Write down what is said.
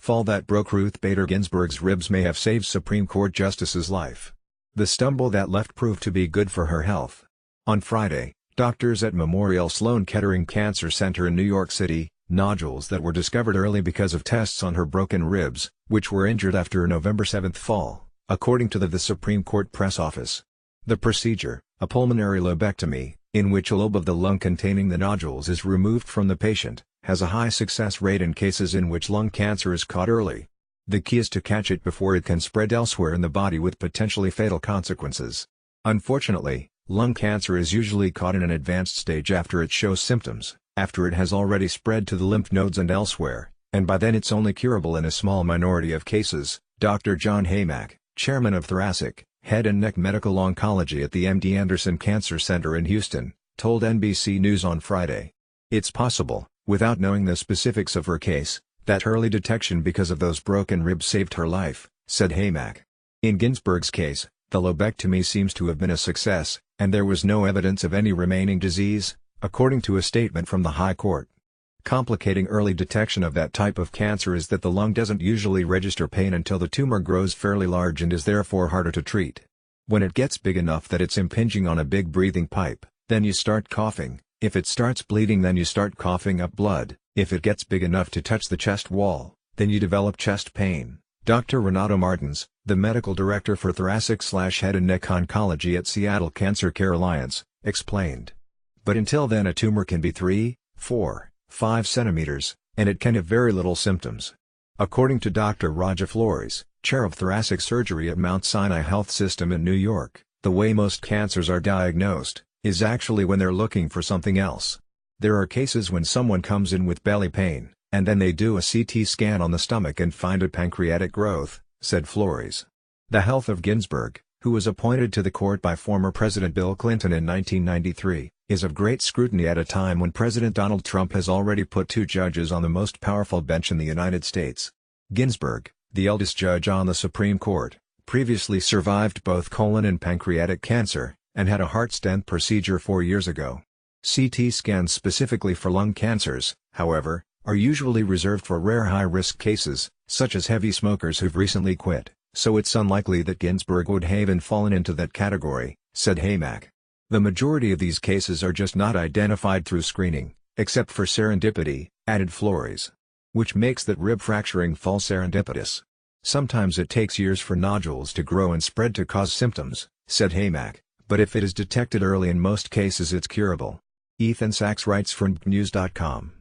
fall that broke Ruth Bader Ginsburg's ribs may have saved Supreme Court Justice's life. The stumble that left proved to be good for her health. On Friday, doctors at Memorial Sloan Kettering Cancer Center in New York City, nodules that were discovered early because of tests on her broken ribs, which were injured after a November 7 fall, according to the Supreme Court press office. The procedure, a pulmonary lobectomy, in which a lobe of the lung containing the nodules is removed from the patient, has a high success rate in cases in which lung cancer is caught early. The key is to catch it before it can spread elsewhere in the body with potentially fatal consequences. Unfortunately, lung cancer is usually caught in an advanced stage after it shows symptoms, after it has already spread to the lymph nodes and elsewhere, and by then it's only curable in a small minority of cases, Dr. John Haymack, chairman of Thoracic, Head and Neck Medical Oncology at the MD Anderson Cancer Center in Houston, told NBC News on Friday. It's possible, without knowing the specifics of her case, that early detection because of those broken ribs saved her life, said Haymack. In Ginsburg's case, the lobectomy seems to have been a success, and there was no evidence of any remaining disease, according to a statement from the High Court. Complicating early detection of that type of cancer is that the lung doesn't usually register pain until the tumor grows fairly large and is therefore harder to treat. When it gets big enough that it's impinging on a big breathing pipe, then you start coughing. If it starts bleeding, then you start coughing up blood. If it gets big enough to touch the chest wall, then you develop chest pain. Dr. Renato Martins, the medical director for Thoracic/Head and Neck Oncology at Seattle Cancer Care Alliance, explained. But until then a tumor can be 3, 4, 5 centimeters, and it can have very little symptoms. According to Dr. Raja Flores, chair of thoracic surgery at Mount Sinai Health System in New York, the way most cancers are diagnosed is actually when they're looking for something else. There are cases when someone comes in with belly pain, and then they do a CT scan on the stomach and find a pancreatic growth, said Flores. The health of Ginsburg, who was appointed to the court by former President Bill Clinton in 1993, is of great scrutiny at a time when President Donald Trump has already put 2 judges on the most powerful bench in the United States. Ginsburg, the eldest judge on the Supreme Court, previously survived both colon and pancreatic cancer, and had a heart stent procedure 4 years ago. CT scans specifically for lung cancers, however, are usually reserved for rare high-risk cases, such as heavy smokers who've recently quit, so it's unlikely that Ginsburg would have even fallen into that category, said Haymack. The majority of these cases are just not identified through screening, except for serendipity, added Flores. Which makes that rib fracturing fall serendipitous. Sometimes it takes years for nodules to grow and spread to cause symptoms, said Haymack, but if it is detected early in most cases it's curable. Ethan Sachs writes for NBCnews.com.